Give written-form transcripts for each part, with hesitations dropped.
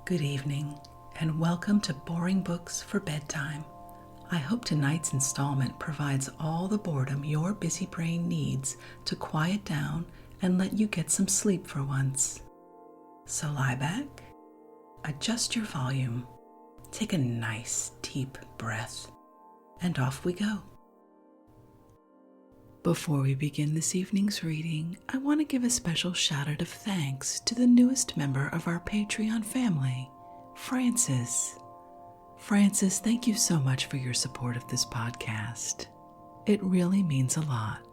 Good evening, and welcome to Boring Books for Bedtime. I hope tonight's installment provides all the boredom your busy brain needs to quiet down and let you get some sleep for once. So lie back, adjust your volume, take a nice deep breath, and off we go. Before we begin this evening's reading, I want to give a special shout out of thanks to the newest member of our Patreon family, Francis. Francis, thank you so much for your support of this podcast. It really means a lot.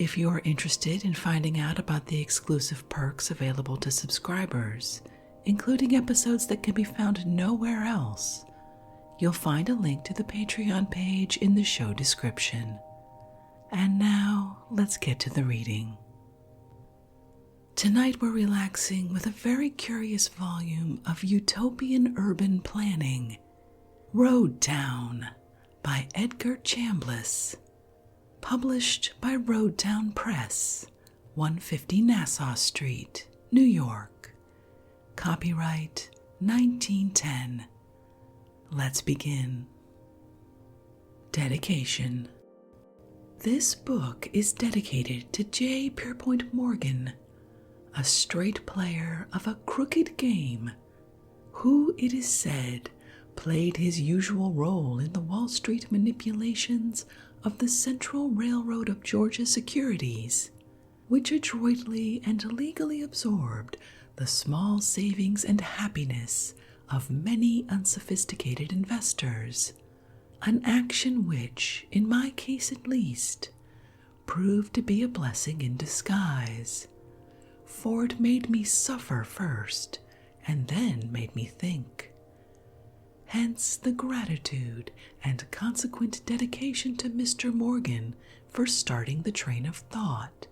If you are interested in finding out about the exclusive perks available to subscribers, including episodes that can be found nowhere else, you'll find a link to the Patreon page in the show description. And now, let's get to the reading. Tonight we're relaxing with a very curious volume of utopian urban planning, Roadtown, by Edgar Chambless, published by Roadtown Press, 150 Nassau Street, New York. Copyright 1910. Let's begin. Dedication. This book is dedicated to J. Pierpont Morgan, a straight player of a crooked game, who, it is said, played his usual role in the Wall Street manipulations of the Central Railroad of Georgia Securities, which adroitly and legally absorbed the small savings and happiness of many unsophisticated investors. An action which, in my case at least, proved to be a blessing in disguise, for it made me suffer first and then made me think. Hence the gratitude and consequent dedication to Mr. Morgan for starting the train of thought,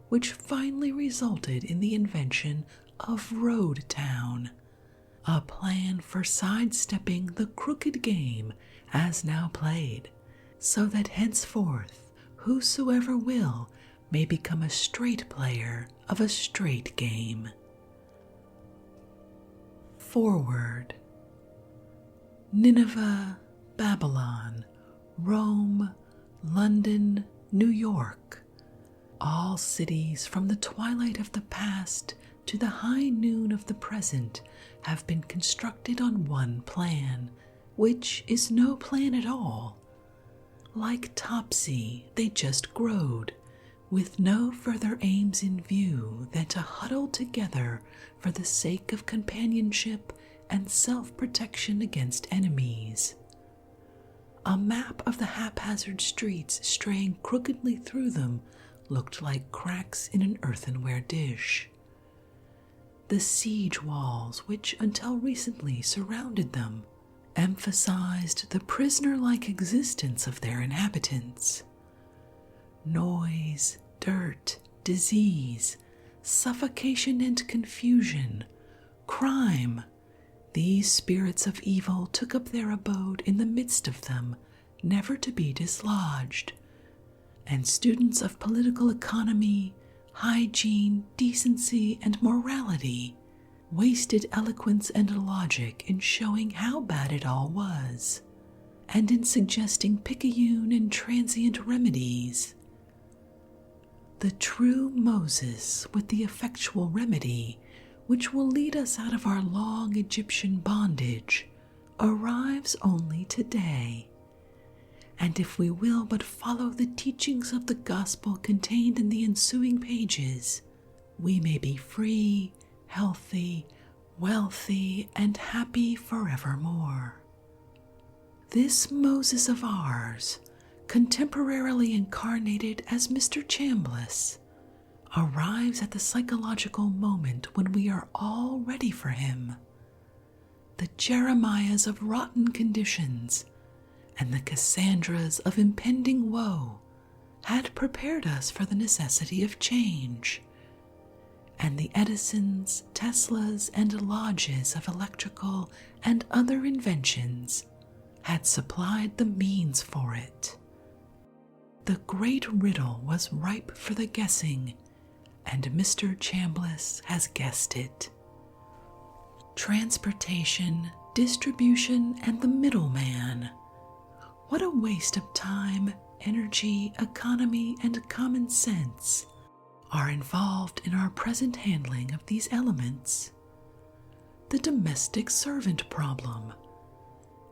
which finally resulted in the invention of Roadtown, a plan for sidestepping the crooked game as now played, so that henceforth whosoever will may become a straight player of a straight game. Foreword. Nineveh, Babylon, Rome, London, New York, all cities from the twilight of the past to the high noon of the present have been constructed on one plan, which is no plan at all. Like Topsy, they just growed, with no further aims in view than to huddle together for the sake of companionship and self-protection against enemies. A map of the haphazard streets straying crookedly through them looked like cracks in an earthenware dish. The siege walls, which until recently surrounded them, emphasized the prisoner-like existence of their inhabitants. Noise, dirt, disease, suffocation and confusion, crime, these spirits of evil took up their abode in the midst of them, never to be dislodged, and students of political economy, hygiene, decency, and morality wasted eloquence and logic in showing how bad it all was, and in suggesting picayune and transient remedies. The true Moses with the effectual remedy, which will lead us out of our long Egyptian bondage, arrives only today. And if we will but follow the teachings of the gospel contained in the ensuing pages, we may be free, healthy, wealthy, and happy forevermore. This Moses of ours, contemporarily incarnated as Mr. Chambless, arrives at the psychological moment when we are all ready for him. The Jeremiahs of rotten conditions and the Cassandras of impending woe had prepared us for the necessity of change, and the Edisons, Teslas, and Lodges of electrical and other inventions had supplied the means for it. The great riddle was ripe for the guessing, and Mr. Chambless has guessed it. Transportation, distribution, and the middleman. What a waste of time, energy, economy, and common sense are involved in our present handling of these elements. The domestic servant problem.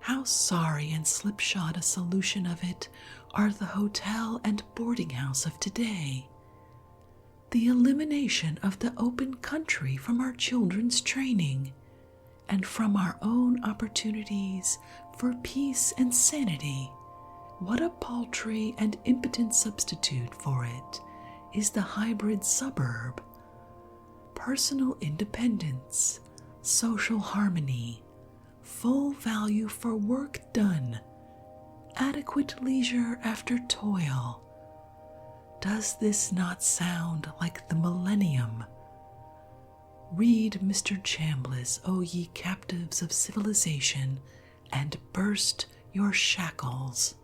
How sorry and slipshod a solution of it are the hotel and boarding house of today. The elimination of the open country from our children's training and from our own opportunities for peace and sanity. What a paltry and impotent substitute for it is the hybrid suburb. Personal independence, social harmony, full value for work done, adequate leisure after toil. Does this not sound like the millennium? Read Mr. Chambless, O ye captives of civilization, and burst your shackles.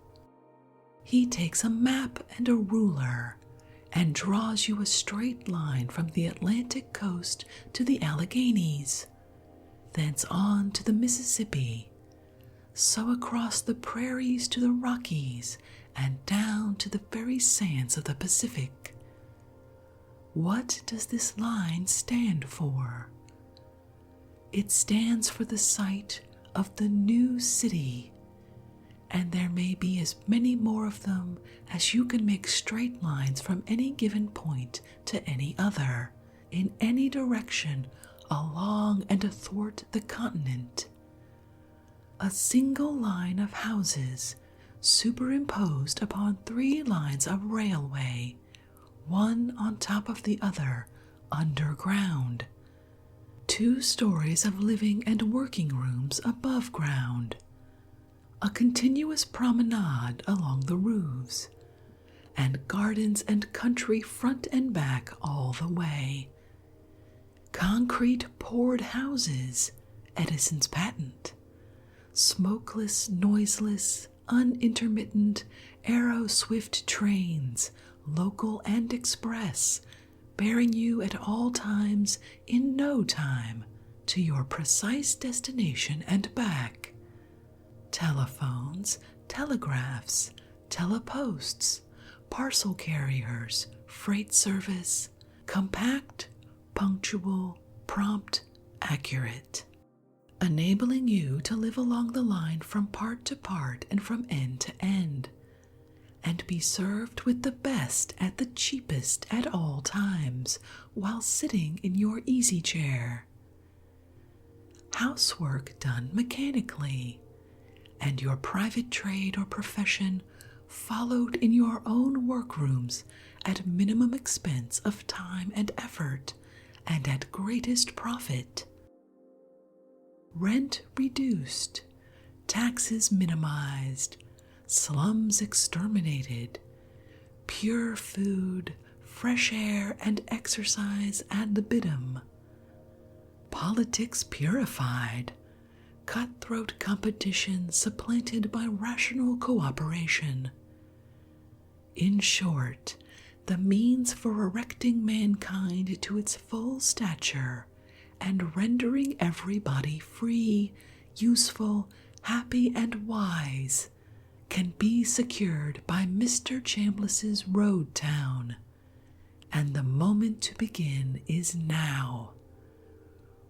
He takes a map and a ruler and draws you a straight line from the Atlantic coast to the Alleghenies, thence on to the Mississippi, so across the prairies to the Rockies, and down to the very sands of the Pacific. What does this line stand for? It stands for the site of the new city, and there may be as many more of them as you can make straight lines from any given point to any other, in any direction, along and athwart the continent. A single line of houses superimposed upon 3 lines of railway, one on top of the other, underground. 2 stories of living and working rooms above ground. A continuous promenade along the roofs, and gardens and country front and back all the way. Concrete poured houses, Edison's patent. Smokeless, noiseless, unintermittent, aero-swift trains, local and express, bearing you at all times in no time to your precise destination and back. Telephones, telegraphs, teleposts, parcel carriers, freight service, compact, punctual, prompt, accurate, enabling you to live along the line from part to part and from end to end, and be served with the best at the cheapest at all times while sitting in your easy chair. Housework done mechanically, and your private trade or profession followed in your own workrooms at minimum expense of time and effort, and at greatest profit. Rent reduced, taxes minimized, slums exterminated, pure food, fresh air, and exercise ad libitum, politics purified, cutthroat competition supplanted by rational cooperation. In short, the means for erecting mankind to its full stature and rendering everybody free, useful, happy, and wise can be secured by Mr. Chambless's Roadtown, and the moment to begin is now.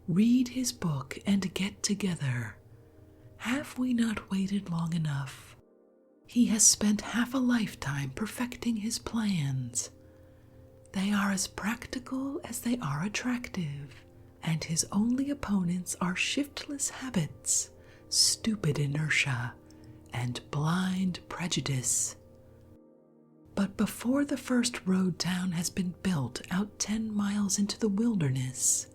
Read his book and get together. Have we not waited long enough? He has spent half a lifetime perfecting his plans. They are as practical as they are attractive, and his only opponents are shiftless habits, stupid inertia, and blind prejudice. But before the first road town has been built out 10 miles into the wilderness,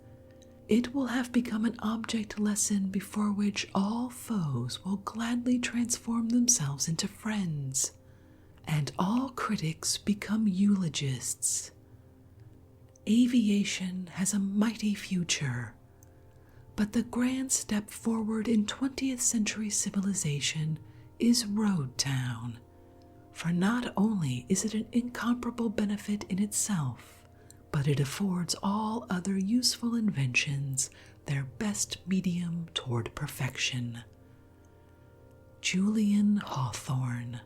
it will have become an object lesson before which all foes will gladly transform themselves into friends, and all critics become eulogists. Aviation has a mighty future, but the grand step forward in 20th century civilization is Roadtown, for not only is it an incomparable benefit in itself, but it affords all other useful inventions their best medium toward perfection. Julian Hawthorne.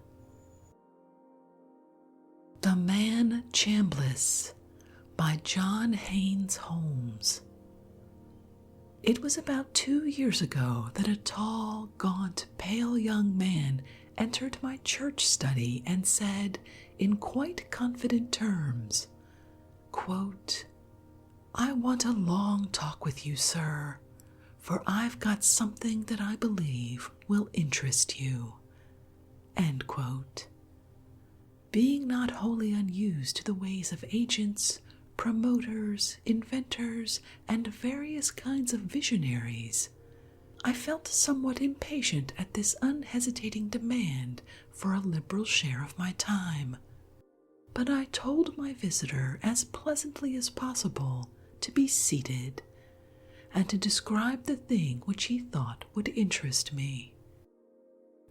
The Man Chambless by John Haynes Holmes. It was about 2 years ago that a tall, gaunt, pale young man entered my church study and said, in quite confident terms, quote, "I want a long talk with you, sir, for I've got something that I believe will interest you." End quote. Being not wholly unused to the ways of agents, promoters, inventors, and various kinds of visionaries, I felt somewhat impatient at this unhesitating demand for a liberal share of my time. But I told my visitor as pleasantly as possible to be seated and to describe the thing which he thought would interest me.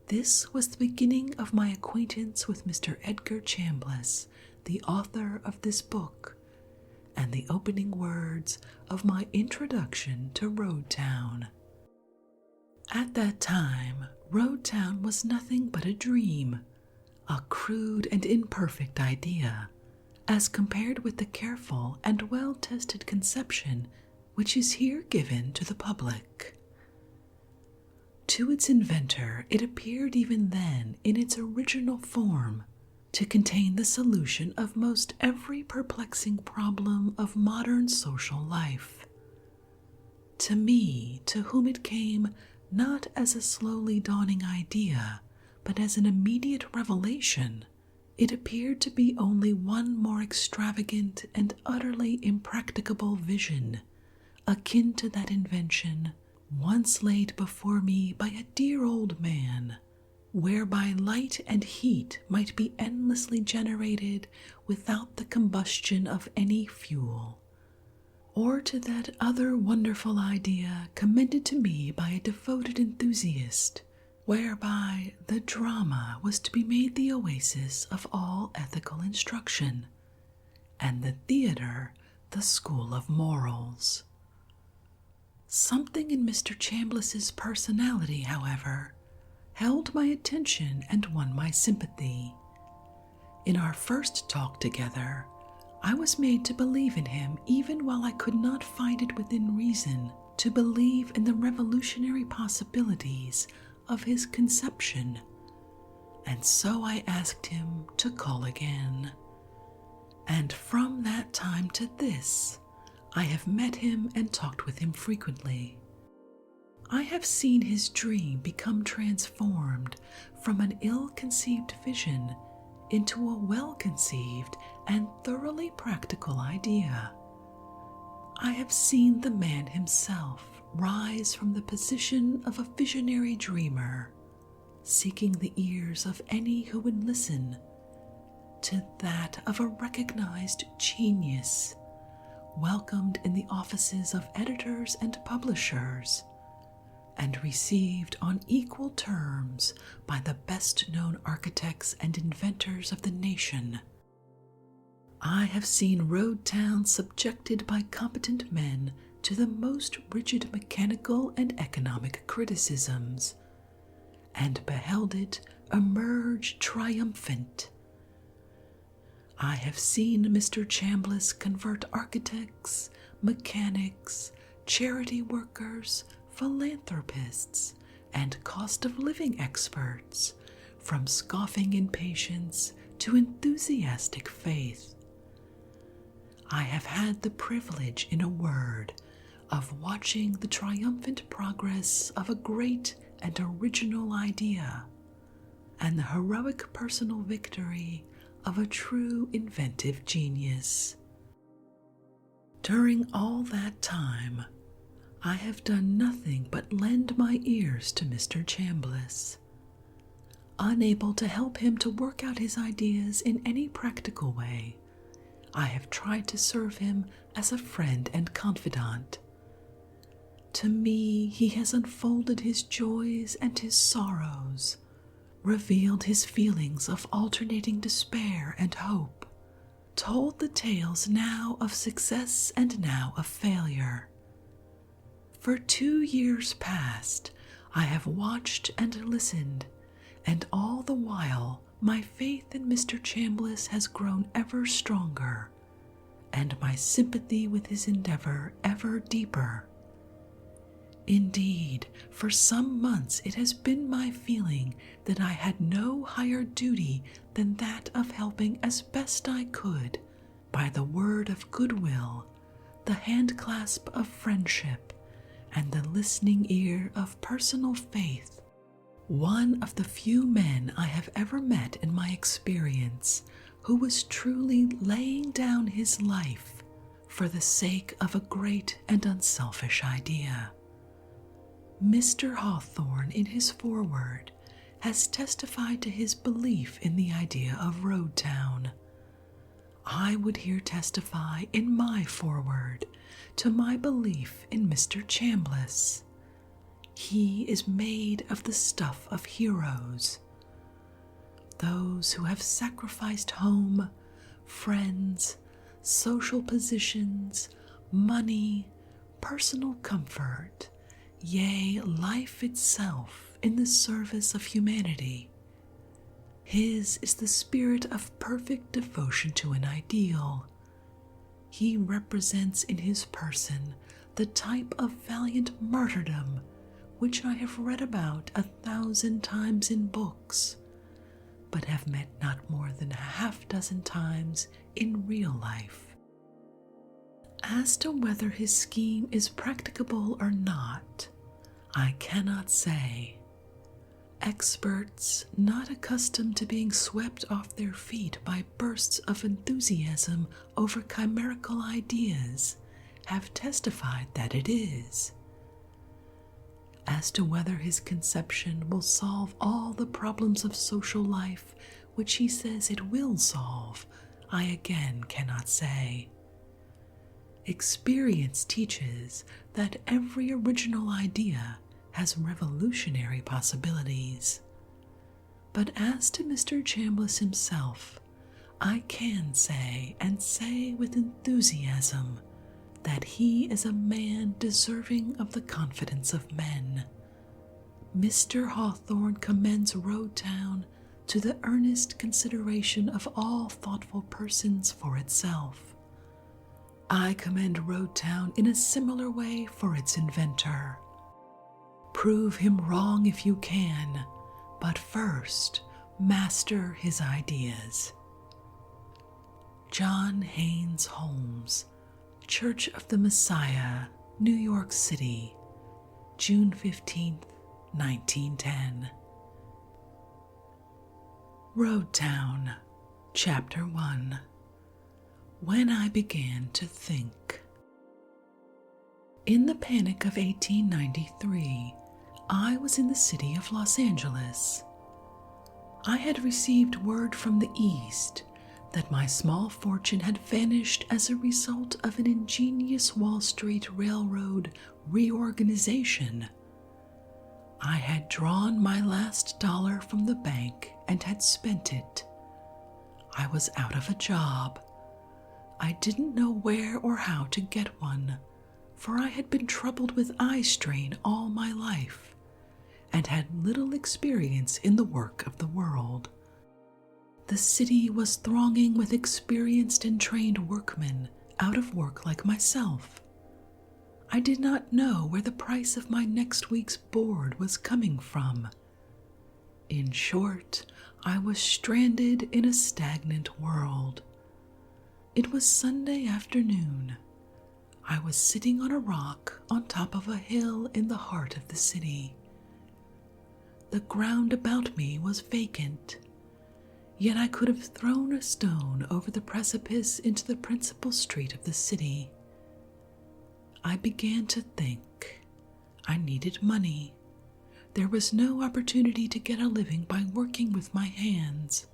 This was the beginning of my acquaintance with Mr. Edgar Chambless, the author of this book, and the opening words of my introduction to Roadtown. At that time, Roadtown was nothing but a dream, a crude and imperfect idea, as compared with the careful and well-tested conception which is here given to the public. To its inventor, it appeared even then, in its original form, to contain the solution of most every perplexing problem of modern social life. To me, to whom it came not as a slowly dawning idea, but as an immediate revelation, it appeared to be only one more extravagant and utterly impracticable vision, akin to that invention once laid before me by a dear old man, whereby light and heat might be endlessly generated without the combustion of any fuel, or to that other wonderful idea commended to me by a devoted enthusiast, whereby the drama was to be made the oasis of all ethical instruction, and the theater the school of morals. Something in Mr. Chambless's personality, however, held my attention and won my sympathy. In our first talk together, I was made to believe in him even while I could not find it within reason to believe in the revolutionary possibilities of his conception, and so I asked him to call again. And from that time to this, I have met him and talked with him frequently. I have seen his dream become transformed from an ill-conceived vision into a well-conceived and thoroughly practical idea. I have seen the man himself rise from the position of a visionary dreamer, seeking the ears of any who would listen, to that of a recognized genius, welcomed in the offices of editors and publishers, and received on equal terms by the best-known architects and inventors of the nation. I have seen Roadtown subjected by competent men to the most rigid mechanical and economic criticisms, and beheld it emerge triumphant. I have seen Mr. Chambless convert architects, mechanics, charity workers, philanthropists, and cost-of-living experts from scoffing impatience to enthusiastic faith. I have had the privilege, in a word, of watching the triumphant progress of a great and original idea, and the heroic personal victory of a true inventive genius. During all that time, I have done nothing but lend my ears to Mr. Chambless. Unable to help him to work out his ideas in any practical way, I have tried to serve him as a friend and confidant. To me, he has unfolded his joys and his sorrows, revealed his feelings of alternating despair and hope, told the tales now of success and now of failure. For 2 years past, I have watched and listened, and all the while my faith in Mr. Chambless has grown ever stronger, and my sympathy with his endeavor ever deeper. Indeed, for some months it has been my feeling that I had no higher duty than that of helping as best I could, by the word of goodwill, the handclasp of friendship, and the listening ear of personal faith, one of the few men I have ever met in my experience who was truly laying down his life for the sake of a great and unselfish idea. Mr. Hawthorne, in his foreword, has testified to his belief in the idea of Roadtown. I would here testify in my foreword to my belief in Mr. Chambless. He is made of the stuff of heroes, those who have sacrificed home, friends, social positions, money, personal comfort, yea, life itself in the service of humanity. His is the spirit of perfect devotion to an ideal. He represents in his person the type of valiant martyrdom which I have read about 1,000 times in books, but have met not more than 6 times in real life. As to whether his scheme is practicable or not, I cannot say. Experts, not accustomed to being swept off their feet by bursts of enthusiasm over chimerical ideas, have testified that it is. As to whether his conception will solve all the problems of social life which he says it will solve, I again cannot say. Experience teaches that every original idea has revolutionary possibilities. But as to Mr. Chambless himself, I can say, and say with enthusiasm, that he is a man deserving of the confidence of men. Mr. Hawthorne commends Roadtown to the earnest consideration of all thoughtful persons for itself. I commend Roadtown in a similar way for its inventor. Prove him wrong if you can, but first master his ideas. John Haynes Holmes, Church of the Messiah, New York City, June 15th, 1910. Roadtown, Chapter 1. When I Began to Think. In the panic of 1893, I was in the city of Los Angeles. I had received word from the East that my small fortune had vanished as a result of an ingenious Wall Street Railroad reorganization. I had drawn my last dollar from the bank and had spent it. I was out of a job. I didn't know where or how to get one, for I had been troubled with eye strain all my life, and had little experience in the work of the world. The city was thronging with experienced and trained workmen out of work like myself. I did not know where the price of my next week's board was coming from. In short, I was stranded in a stagnant world. It was Sunday afternoon. I was sitting on a rock on top of a hill in the heart of the city. The ground about me was vacant, yet I could have thrown a stone over the precipice into the principal street of the city. I began to think. I needed money. There was no opportunity to get a living by working with my hands.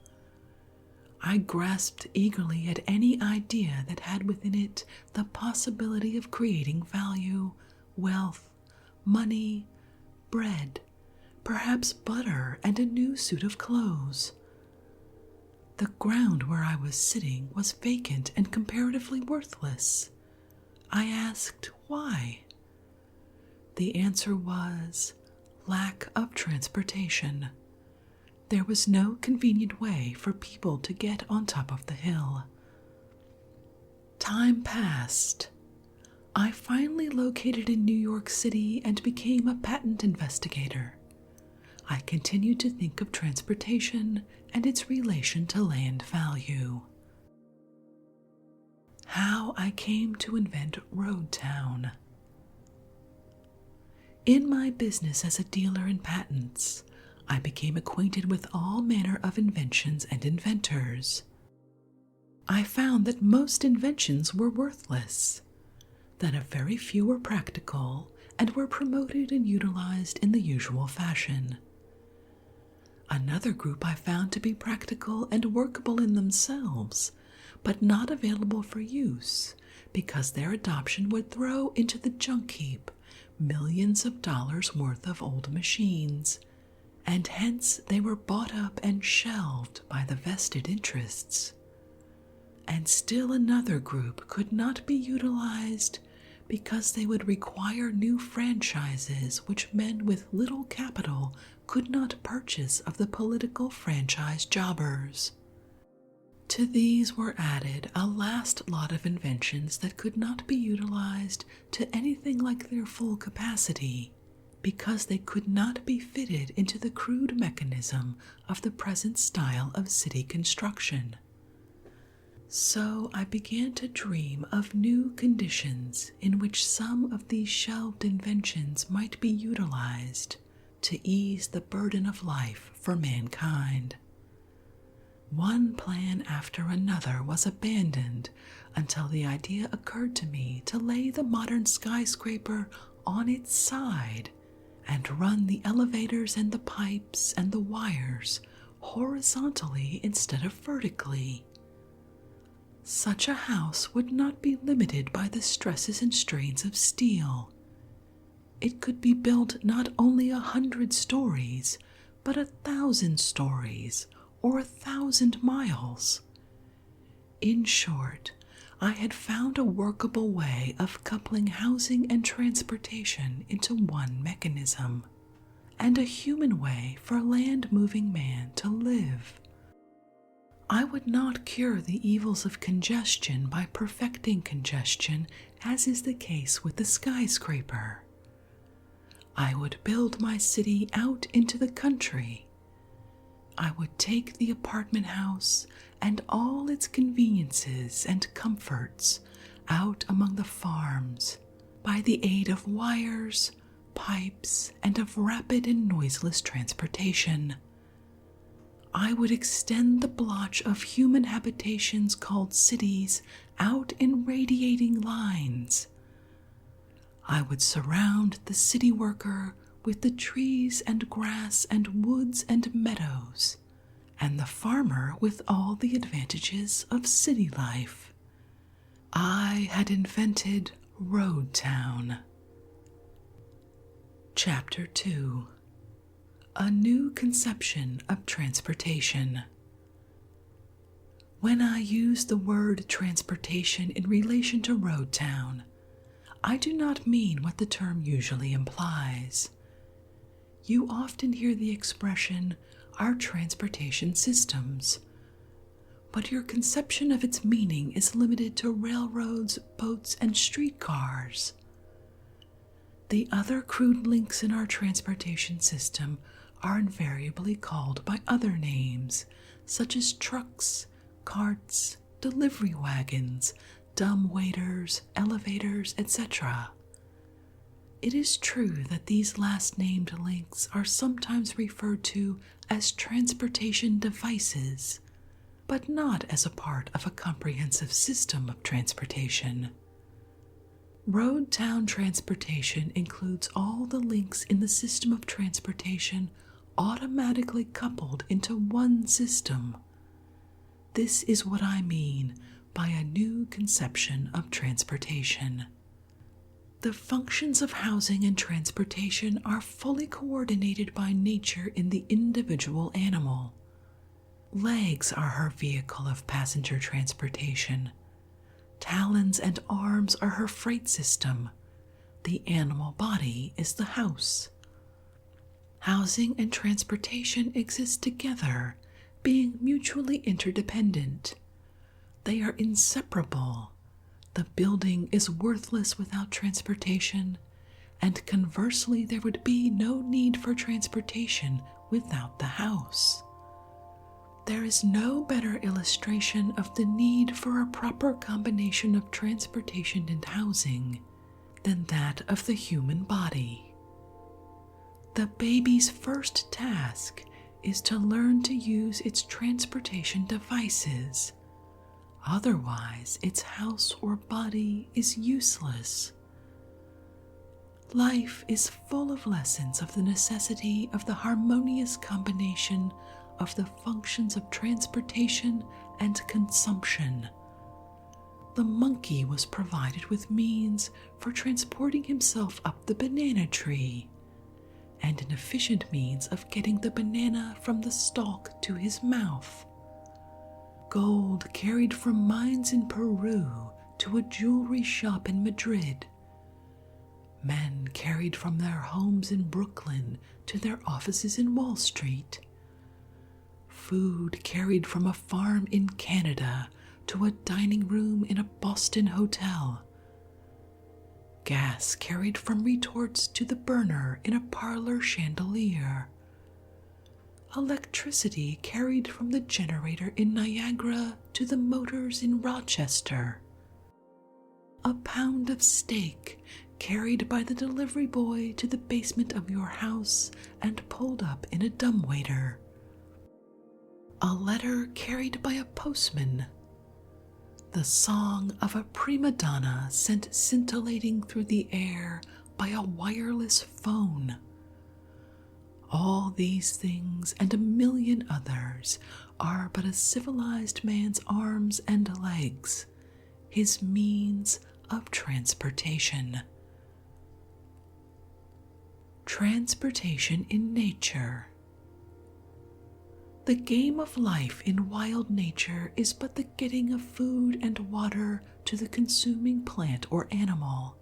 I grasped eagerly at any idea that had within it the possibility of creating value, wealth, money, bread, perhaps butter and a new suit of clothes. The ground where I was sitting was vacant and comparatively worthless. I asked why. The answer was lack of transportation. There was no convenient way for people to get on top of the hill. Time passed. I finally located in New York City and became a patent investigator. I continued to think of transportation and its relation to land value. How I came to invent Roadtown. In my business as a dealer in patents, I became acquainted with all manner of inventions and inventors. I found that most inventions were worthless, that a very few were practical and were promoted and utilized in the usual fashion. Another group I found to be practical and workable in themselves, but not available for use because their adoption would throw into the junk heap millions of dollars worth of old machines, and hence they were bought up and shelved by the vested interests. And still another group could not be utilized because they would require new franchises which men with little capital could not purchase of the political franchise jobbers. To these were added a last lot of inventions that could not be utilized to anything like their full capacity because they could not be fitted into the crude mechanism of the present style of city construction. So I began to dream of new conditions in which some of these shelved inventions might be utilized to ease the burden of life for mankind. One plan after another was abandoned until the idea occurred to me to lay the modern skyscraper on its side and run the elevators and the pipes and the wires horizontally instead of vertically. Such a house would not be limited by the stresses and strains of steel. It could be built not only 100 stories, but 1,000 stories, or 1,000 miles. In short, I had found a workable way of coupling housing and transportation into one mechanism, and a human way for a land-moving man to live. I would not cure the evils of congestion by perfecting congestion, as is the case with the skyscraper. I would build my city out into the country. I would take the apartment house and all its conveniences and comforts out among the farms by the aid of wires, pipes, and of rapid and noiseless transportation. I would extend the blotch of human habitations called cities out in radiating lines. I would surround the city worker with the trees and grass and woods and meadows, and the farmer with all the advantages of city life. I had invented Roadtown. Chapter 2. A New Conception of Transportation. When I use the word transportation in relation to Roadtown, I do not mean what the term usually implies. You often hear the expression, our transportation systems, but your conception of its meaning is limited to railroads, boats, and streetcars. The other crude links in our transportation system are invariably called by other names, such as trucks, carts, delivery wagons, dumb waiters, elevators, etc. It is true that these last named links are sometimes referred to as transportation devices, but not as a part of a comprehensive system of transportation. Roadtown transportation includes all the links in the system of transportation automatically coupled into one system. This is what I mean by a new conception of transportation. The functions of housing and transportation are fully coordinated by nature in the individual animal. Legs are her vehicle of passenger transportation. Talons and arms are her freight system. The animal body is the house. Housing and transportation exist together, being mutually interdependent. They are inseparable. The building is worthless without transportation, and conversely, there would be no need for transportation without the house. There is no better illustration of the need for a proper combination of transportation and housing than that of the human body. The baby's first task is to learn to use its transportation devices. Otherwise, its house or body is useless. Life is full of lessons of the necessity of the harmonious combination of the functions of transportation and consumption. The monkey was provided with means for transporting himself up the banana tree, and an efficient means of getting the banana from the stalk to his mouth. Gold carried from mines in Peru to a jewelry shop in Madrid. Men carried from their homes in Brooklyn to their offices in Wall Street. Food carried from a farm in Canada to a dining room in a Boston hotel. Gas carried from retorts to the burner in a parlor chandelier. Electricity carried from the generator in Niagara to the motors in Rochester. A pound of steak carried by the delivery boy to the basement of your house and pulled up in a dumbwaiter. A letter carried by a postman. The song of a prima donna sent scintillating through the air by a wireless phone. All these things and a million others are but a civilized man's arms and legs, his means of transportation. Transportation in nature. The game of life in wild nature is but the getting of food and water to the consuming plant or animal,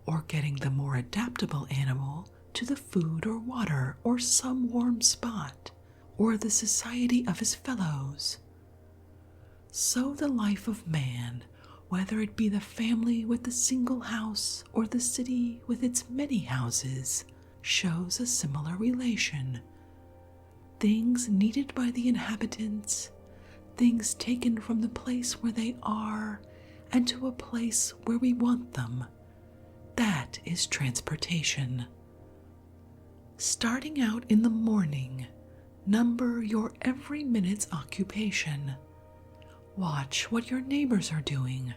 or getting the more adaptable animal to the food or water or some warm spot, or the society of his fellows. So the life of man, whether it be the family with the single house or the city with its many houses, shows a similar relation. Things needed by the inhabitants, things taken from the place where they are and to a place where we want them. That is transportation. Starting out in the morning, number your every minute's occupation. Watch what your neighbors are doing.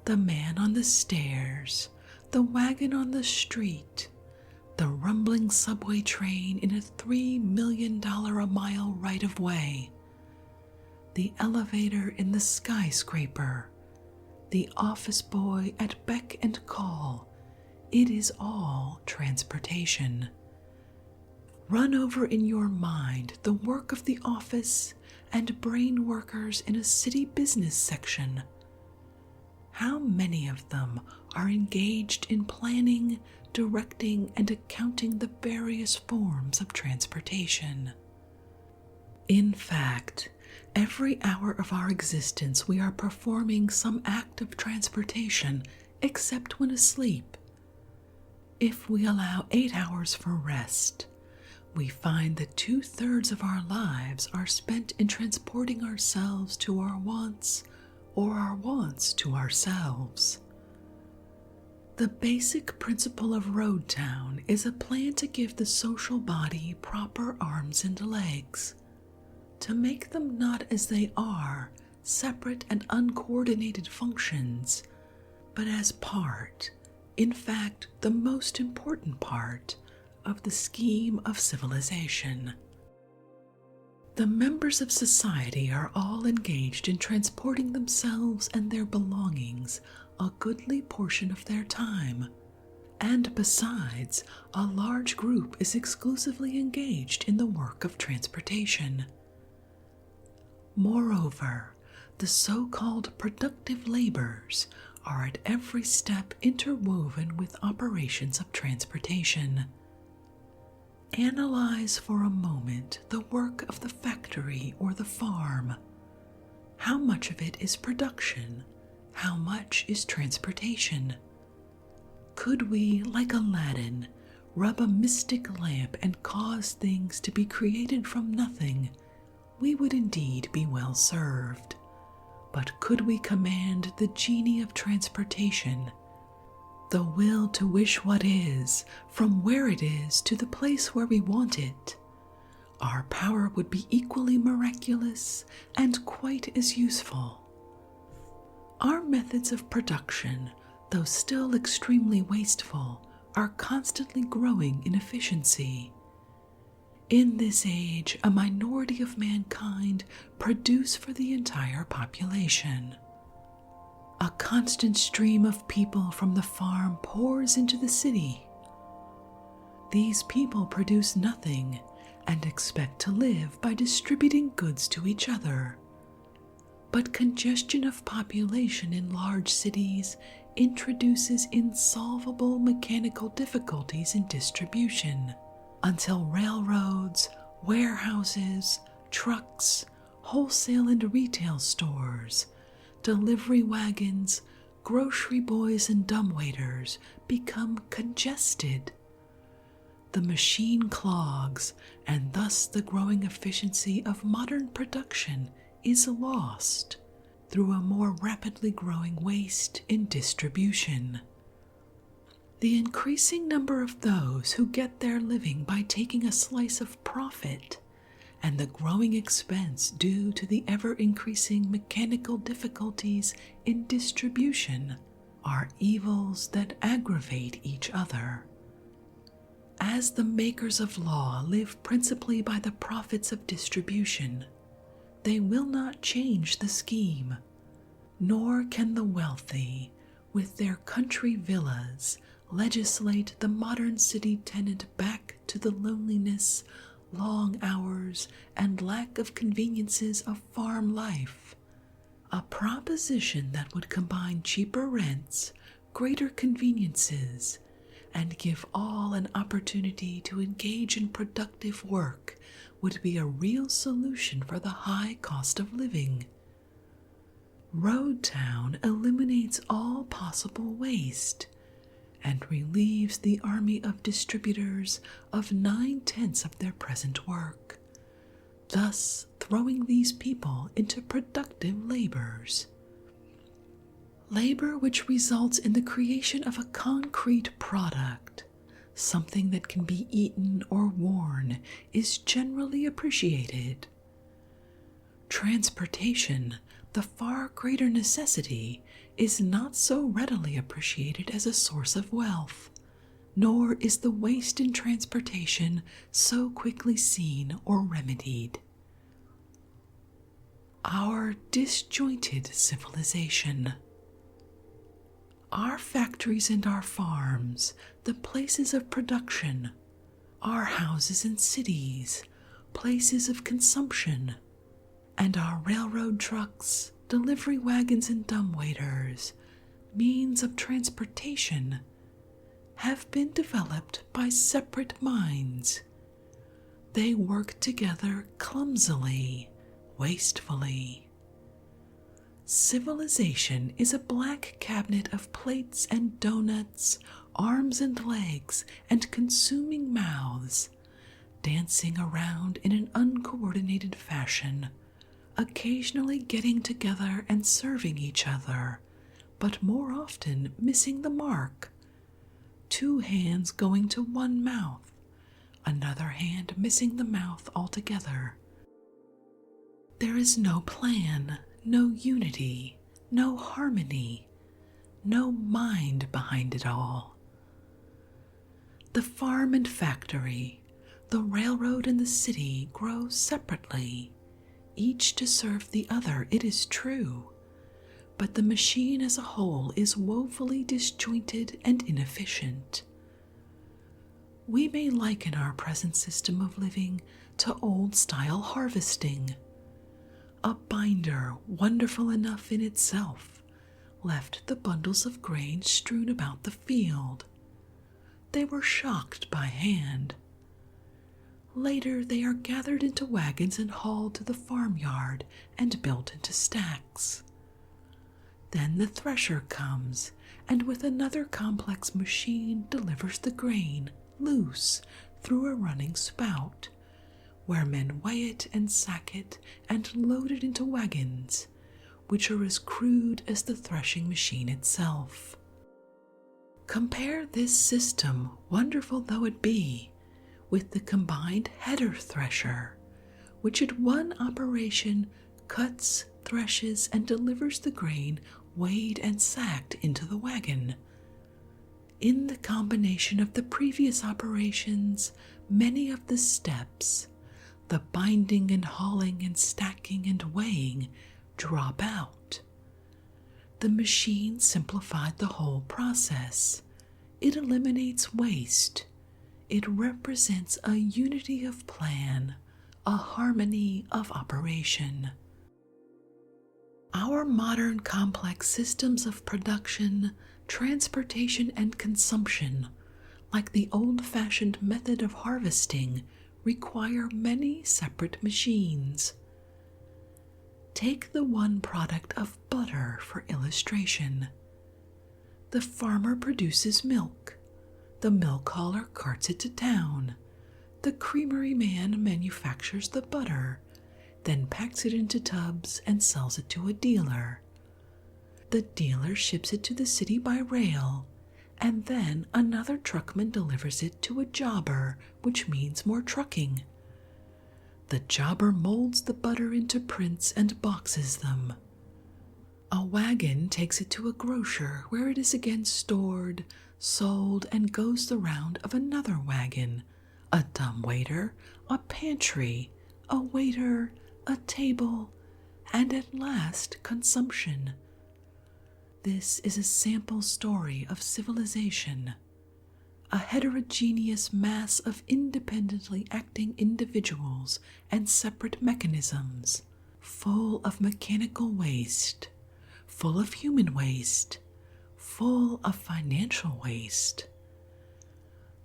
The man on the stairs, the wagon on the street, the rumbling subway train in a $3 million a mile right-of-way, the elevator in the skyscraper, the office boy at beck and call. It is all transportation. Run over in your mind the work of the office and brain workers in a city business section. How many of them are engaged in planning, directing, and accounting the various forms of transportation? In fact, every hour of our existence we are performing some act of transportation, except when asleep. If we allow 8 hours for rest, we find that 2/3 of our lives are spent in transporting ourselves to our wants or our wants to ourselves. The basic principle of Roadtown is a plan to give the social body proper arms and legs, to make them not as they are, separate and uncoordinated functions, but as part, in fact, the most important part of the scheme of civilization. The members of society are all engaged in transporting themselves and their belongings a goodly portion of their time, and besides, a large group is exclusively engaged in the work of transportation. Moreover, the so-called productive labors are at every step interwoven with operations of transportation. Analyze for a moment the work of the factory or the farm. How much of it is production? How much is transportation? Could we, like Aladdin, rub a mystic lamp and cause things to be created from nothing, we would indeed be well served. But could we command the genie of transportation, the will to wish what is, from where it is to the place where we want it, our power would be equally miraculous and quite as useful. Our methods of production, though still extremely wasteful, are constantly growing in efficiency. In this age, a minority of mankind produce for the entire population. A constant stream of people from the farm pours into the city. These people produce nothing and expect to live by distributing goods to each other. But congestion of population in large cities introduces insolvable mechanical difficulties in distribution, until railroads, warehouses, trucks, wholesale and retail stores, delivery wagons, grocery boys, and dumbwaiters become congested. The machine clogs, and thus the growing efficiency of modern production is lost through a more rapidly growing waste in distribution. The increasing number of those who get their living by taking a slice of profit, and the growing expense due to the ever-increasing mechanical difficulties in distribution, are evils that aggravate each other. As the makers of law live principally by the profits of distribution, they will not change the scheme, nor can the wealthy, with their country villas, legislate the modern city tenant back to the loneliness, long hours, and lack of conveniences of farm life. A proposition that would combine cheaper rents, greater conveniences, and give all an opportunity to engage in productive work would be a real solution for the high cost of living. Roadtown eliminates all possible waste and relieves the army of distributors of 9/10 of their present work, thus throwing these people into productive labors. Labor which results in the creation of a concrete product, something that can be eaten or worn, is generally appreciated. Transportation, the far greater necessity, is not so readily appreciated as a source of wealth, nor is the waste in transportation so quickly seen or remedied. Our disjointed civilization. Our factories and our farms, the places of production, our houses and cities, places of consumption, and our railroad trucks, delivery wagons, and dumbwaiters, means of transportation, have been developed by separate minds. They work together clumsily, wastefully. Civilization is a black cabinet of plates and donuts, arms and legs, and consuming mouths, dancing around in an uncoordinated fashion, occasionally getting together and serving each other, but more often missing the mark. 2 hands going to one mouth, another hand missing the mouth altogether. There is no plan, no unity, no harmony, no mind behind it all. The farm and factory, the railroad and the city grow separately, each to serve the other, it is true, but the machine as a whole is woefully disjointed and inefficient. We may liken our present system of living to old-style harvesting. A binder, wonderful enough in itself, left the bundles of grain strewn about the field. They were shocked by hand. Later, they are gathered into wagons and hauled to the farmyard and built into stacks. Then the thresher comes, and with another complex machine delivers the grain, loose, through a running spout, where men weigh it and sack it and load it into wagons, which are as crude as the threshing machine itself. Compare this system, wonderful though it be, with the combined header thresher, which at one operation cuts, threshes, and delivers the grain weighed and sacked into the wagon. In the combination of the previous operations, many of the steps, the binding and hauling and stacking and weighing, drop out. The machine simplified the whole process. It eliminates waste. It represents a unity of plan, a harmony of operation. Our modern complex systems of production, transportation, and consumption, like the old-fashioned method of harvesting, require many separate machines. Take the one product of butter for illustration. The farmer produces milk. The milk hauler carts it to town. The creamery man manufactures the butter, then packs it into tubs and sells it to a dealer. The dealer ships it to the city by rail, and then another truckman delivers it to a jobber, which means more trucking. The jobber molds the butter into prints and boxes them. A wagon takes it to a grocer, where it is again stored, sold, and goes the round of another wagon, a dumbwaiter, a pantry, a waiter, a table, and at last consumption. This is a sample story of civilization, a heterogeneous mass of independently acting individuals and separate mechanisms, full of mechanical waste, full of human waste, full of financial waste.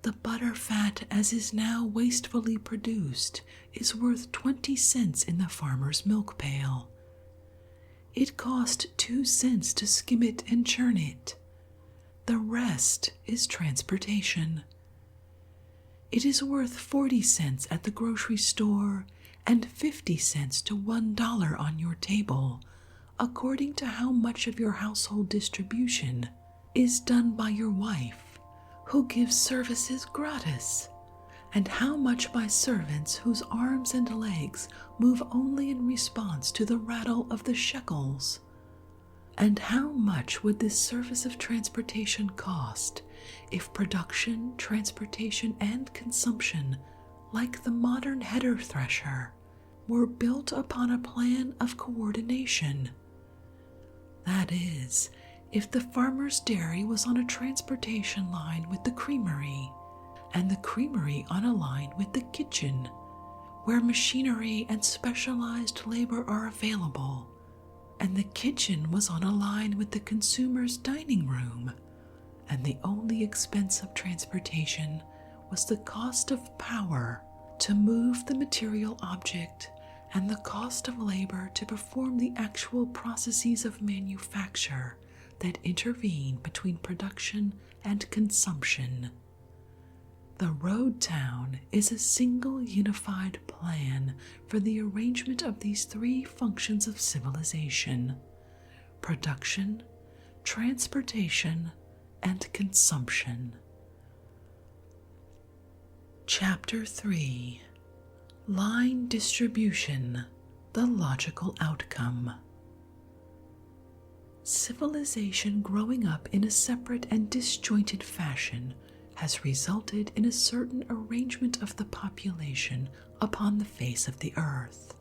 The butter fat, as is now wastefully produced, is worth 20 cents in the farmer's milk pail. It cost 2 cents to skim it and churn it. The rest is transportation. It is worth 40 cents at the grocery store and 50 cents to $1 on your table, according to how much of your household distribution is done by your wife, who gives services gratis, and how much by servants whose arms and legs move only in response to the rattle of the shekels. And how much would this service of transportation cost if production, transportation, and consumption, like the modern header thresher, were built upon a plan of coordination? That is, if the farmer's dairy was on a transportation line with the creamery, and the creamery on a line with the kitchen, where machinery and specialized labor are available, and the kitchen was on a line with the consumer's dining room, and the only expense of transportation was the cost of power to move the material object and the cost of labor to perform the actual processes of manufacture that intervene between production and consumption. The Roadtown is a single unified plan for the arrangement of these three functions of civilization: production, transportation, and consumption. Chapter 3: Line Distribution, the Logical Outcome. Civilization growing up in a separate and disjointed fashion has resulted in a certain arrangement of the population upon the face of the earth.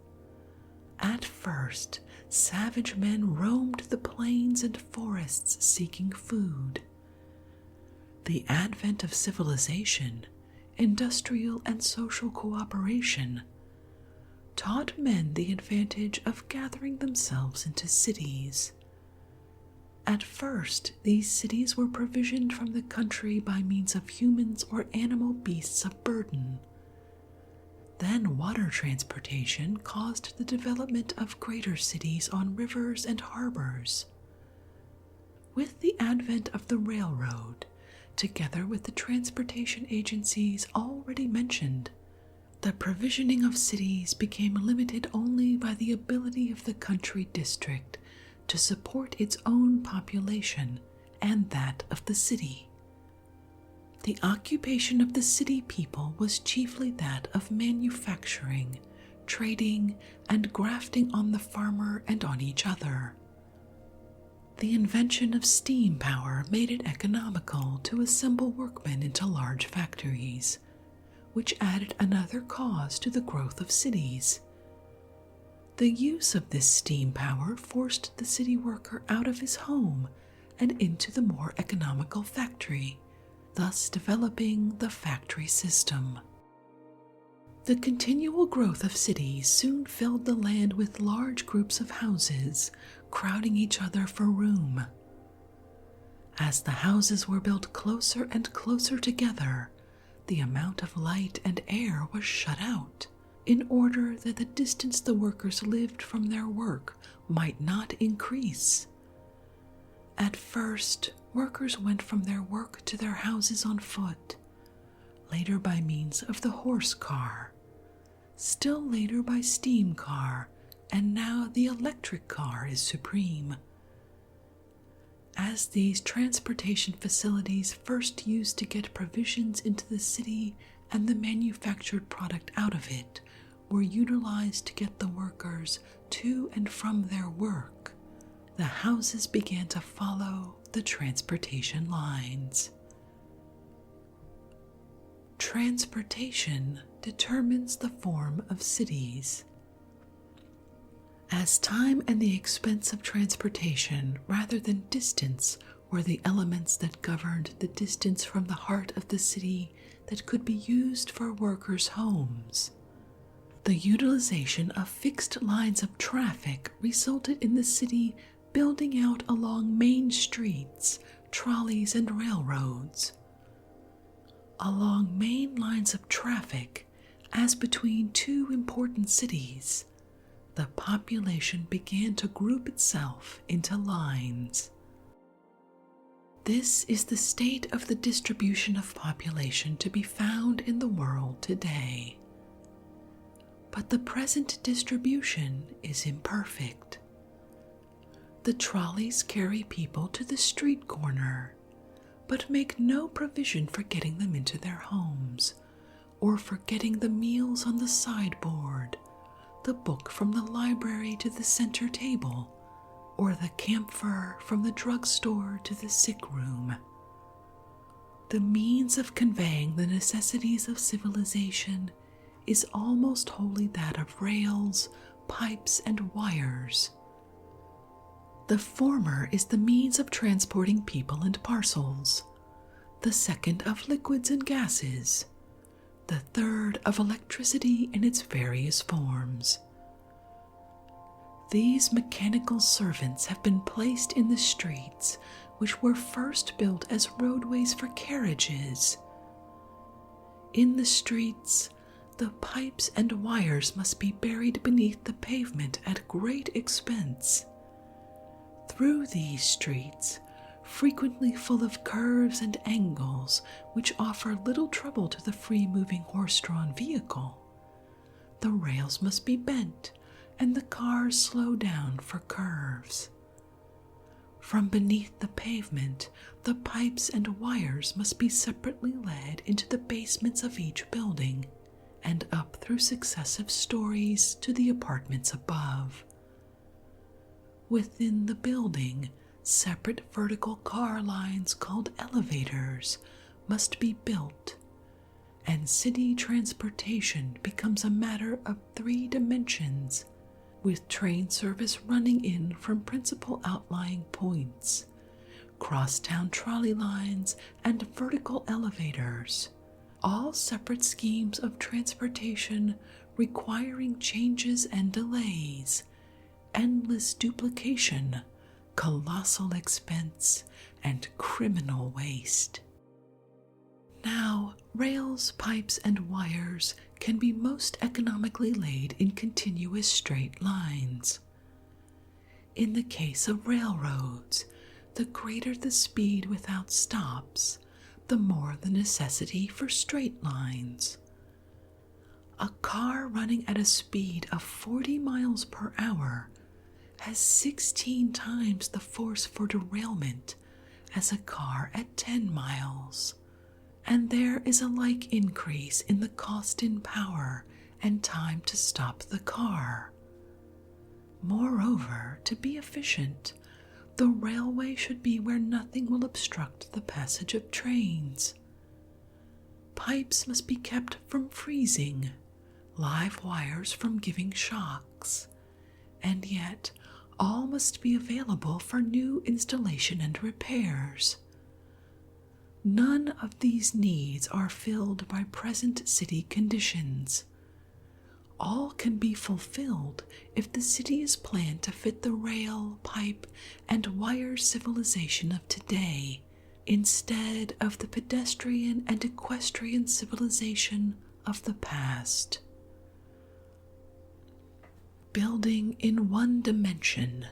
At first, savage men roamed the plains and forests seeking food. The advent of civilization, industrial and social cooperation, taught men the advantage of gathering themselves into cities. At first, these cities were provisioned from the country by means of humans or animal beasts of burden. Then water transportation caused the development of greater cities on rivers and harbors. With the advent of the railroad, together with the transportation agencies already mentioned, the provisioning of cities became limited only by the ability of the country district to support its own population and that of the city. The occupation of the city people was chiefly that of manufacturing, trading, and grafting on the farmer and on each other. The invention of steam power made it economical to assemble workmen into large factories, which added another cause to the growth of cities. The use of this steam power forced the city worker out of his home and into the more economical factory, thus developing the factory system. The continual growth of cities soon filled the land with large groups of houses, crowding each other for room. As the houses were built closer and closer together, the amount of light and air was shut out, in order that the distance the workers lived from their work might not increase. At first, workers went from their work to their houses on foot, later by means of the horse car, still later by steam car, and now the electric car is supreme. As these transportation facilities first used to get provisions into the city and the manufactured product out of it were utilized to get the workers to and from their work, the houses began to follow the transportation lines. Transportation determines the form of cities. As time and the expense of transportation rather than distance were the elements that governed the distance from the heart of the city that could be used for workers' homes, the utilization of fixed lines of traffic resulted in the city building out along main streets, trolleys, and railroads. Along main lines of traffic, as between two important cities, the population began to group itself into lines. This is the state of the distribution of population to be found in the world today. But the present distribution is imperfect. The trolleys carry people to the street corner, but make no provision for getting them into their homes, or for getting the meals on the sideboard, the book from the library to the center table, or the camphor from the drugstore to the sick room. The means of conveying the necessities of civilization is almost wholly that of rails, pipes, and wires. The former is the means of transporting people and parcels, the second of liquids and gases, the third of electricity in its various forms. These mechanical servants have been placed in the streets, which were first built as roadways for carriages. In the streets, the pipes and wires must be buried beneath the pavement at great expense. Through these streets, frequently full of curves and angles which offer little trouble to the free-moving horse-drawn vehicle, the rails must be bent and the cars slow down for curves. From beneath the pavement, the pipes and wires must be separately led into the basements of each building and up through successive stories to the apartments above. Within the building, separate vertical car lines called elevators must be built, and city transportation becomes a matter of 3 dimensions, with train service running in from principal outlying points, crosstown trolley lines, and vertical elevators, all separate schemes of transportation requiring changes and delays, endless duplication, colossal expense, and criminal waste. Now, rails, pipes, and wires can be most economically laid in continuous straight lines. In the case of railroads, the greater the speed without stops, the more the necessity for straight lines. A car running at a speed of 40 miles per hour has 16 times the force for derailment as a car at 10 miles, and there is a like increase in the cost in power and time to stop the car. Moreover, to be efficient, the railway should be where nothing will obstruct the passage of trains. Pipes must be kept from freezing, live wires from giving shocks, and yet all must be available for new installation and repairs. None of these needs are filled by present city conditions. All can be fulfilled if the city is planned to fit the rail, pipe, and wire civilization of today instead of the pedestrian and equestrian civilization of the past. Building in one dimension.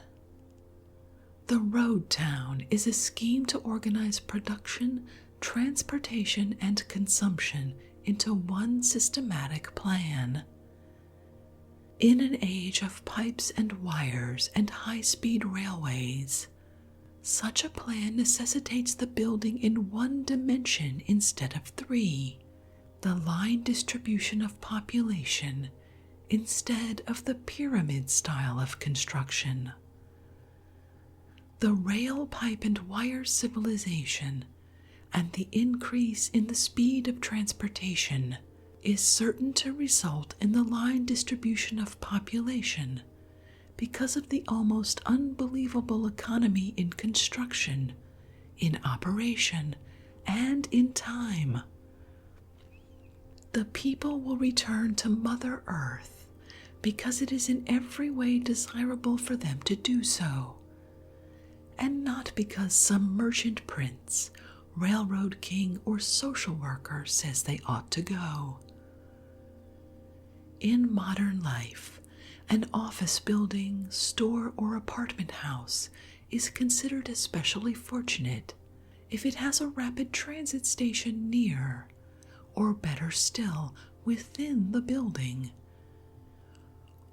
The Roadtown is a scheme to organize production, transportation, and consumption into one systematic plan. In an age of pipes and wires and high-speed railways, such a plan necessitates the building in one dimension instead of three, the line distribution of population instead of the pyramid style of construction. The rail, pipe, and wire civilization and the increase in the speed of transportation is certain to result in the line distribution of population because of the almost unbelievable economy in construction, in operation, and in time. The people will return to Mother Earth because it is in every way desirable for them to do so, and not because some merchant prince, railroad king, or social worker says they ought to go. In modern life, an office building, store, or apartment house is considered especially fortunate if it has a rapid transit station near, or better still, within the building.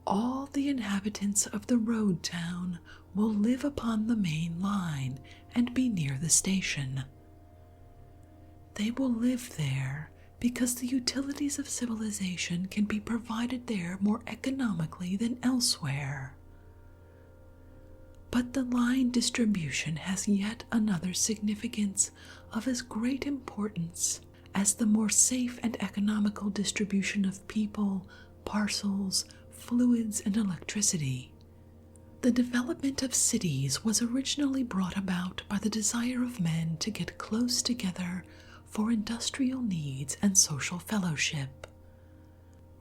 All the inhabitants of the road town will live upon the main line and be near the station. They will live there because the utilities of civilization can be provided there more economically than elsewhere. But the line distribution has yet another significance of as great importance as the more safe and economical distribution of people, parcels, fluids, and electricity. The development of cities was originally brought about by the desire of men to get close together for industrial needs and social fellowship.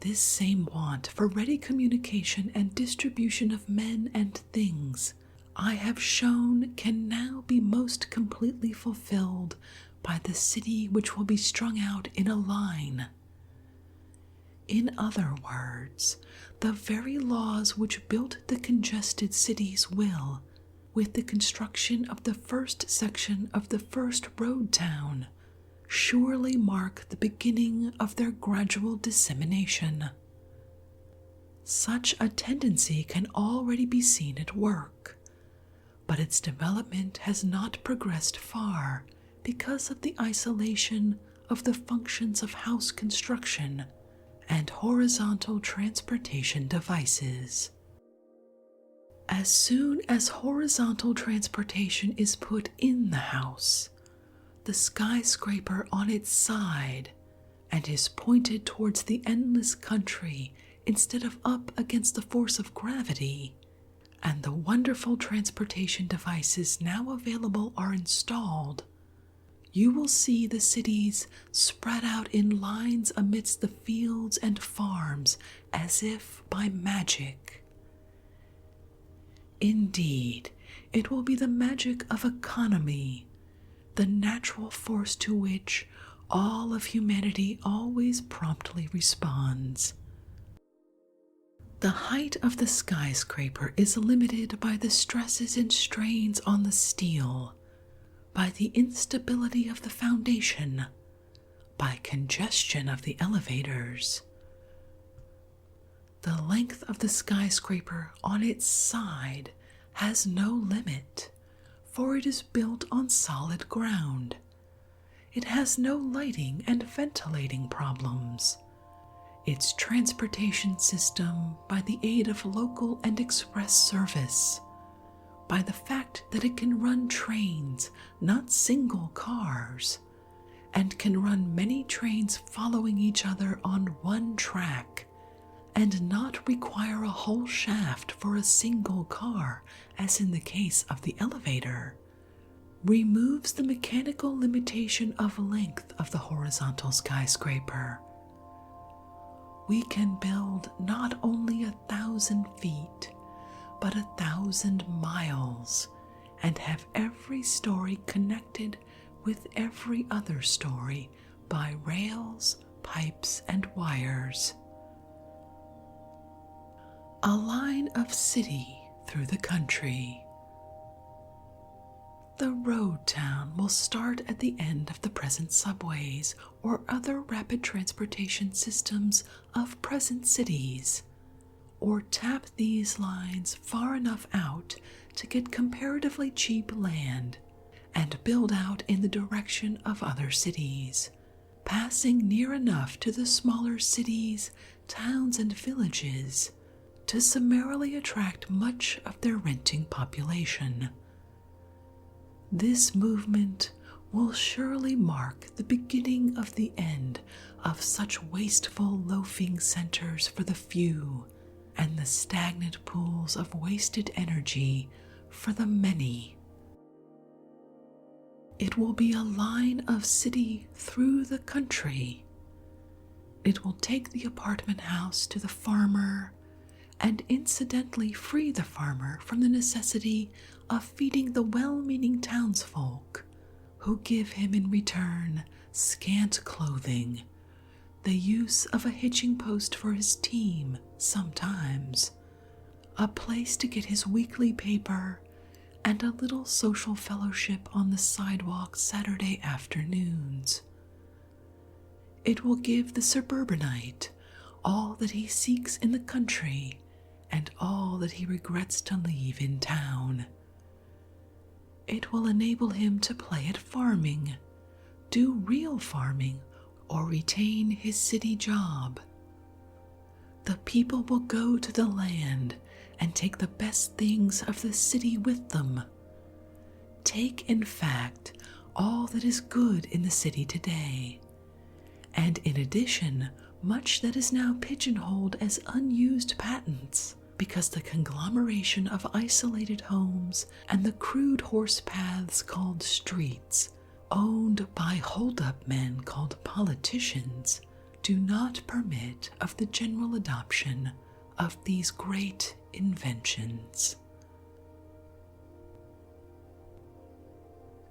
This same want for ready communication and distribution of men and things, I have shown, can now be most completely fulfilled by the city which will be strung out in a line. In other words, the very laws which built the congested cities will, with the construction of the first section of the first road town, surely mark the beginning of their gradual dissemination. Such a tendency can already be seen at work, but its development has not progressed far because of the isolation of the functions of house construction and horizontal transportation devices. As soon as horizontal transportation is put in the house, the skyscraper on its side, and is pointed towards the endless country instead of up against the force of gravity, and the wonderful transportation devices now available are installed, you will see the cities spread out in lines amidst the fields and farms as if by magic. Indeed, it will be the magic of economy, the natural force to which all of humanity always promptly responds. The height of the skyscraper is limited by the stresses and strains on the steel, by the instability of the foundation, by congestion of the elevators. The length of the skyscraper on its side has no limit, for it is built on solid ground. It has no lighting and ventilating problems. Its transportation system, by the aid of local and express service, by the fact that it can run trains, not single cars, and can run many trains following each other on one track, and not require a whole shaft for a single car, as in the case of the elevator, removes the mechanical limitation of length of the horizontal skyscraper. We can build not only 1,000 feet, but 1,000 miles, and have every story connected with every other story by rails, pipes, and wires. A line of city through the country. The Roadtown will start at the end of the present subways or other rapid transportation systems of present cities, or tap these lines far enough out to get comparatively cheap land and build out in the direction of other cities, passing near enough to the smaller cities, towns, and villages to summarily attract much of their renting population. This movement will surely mark the beginning of the end of such wasteful loafing centers for the few and the stagnant pools of wasted energy for the many. It will be a line of city through the country. It will take the apartment house to the farmer and incidentally free the farmer from the necessity of feeding the well-meaning townsfolk who give him in return scant clothing, the use of a hitching post for his team sometimes, a place to get his weekly paper, and a little social fellowship on the sidewalk Saturday afternoons. It will give the suburbanite all that he seeks in the country and all that he regrets to leave in town. It will enable him to play at farming, do real farming, or retain his city job. The people will go to the land and take the best things of the city with them. Take, in fact, all that is good in the city today, and in addition, much that is now pigeonholed as unused patents, because the conglomeration of isolated homes and the crude horse paths called streets, owned by hold-up men called politicians, do not permit of the general adoption of these great inventions.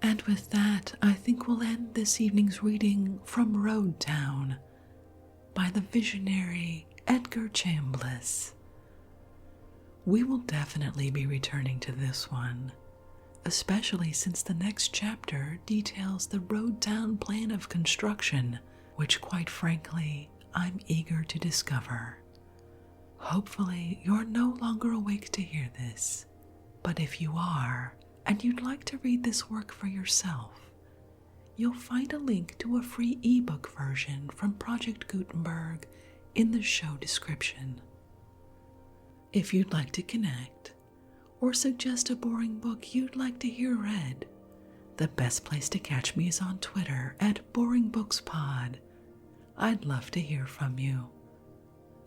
And with that, I think we'll end this evening's reading from Roadtown by the visionary Edgar Chambless. We will definitely be returning to this one, especially since the next chapter details the Roadtown plan of construction, which quite frankly, I'm eager to discover. Hopefully, you're no longer awake to hear this, but if you are, and you'd like to read this work for yourself, you'll find a link to a free ebook version from Project Gutenberg in the show description. If you'd like to connect, or suggest a boring book you'd like to hear read, the best place to catch me is on Twitter at BoringBooksPod. I'd love to hear from you.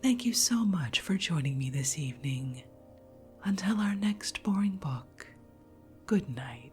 Thank you so much for joining me this evening. Until our next boring book, good night.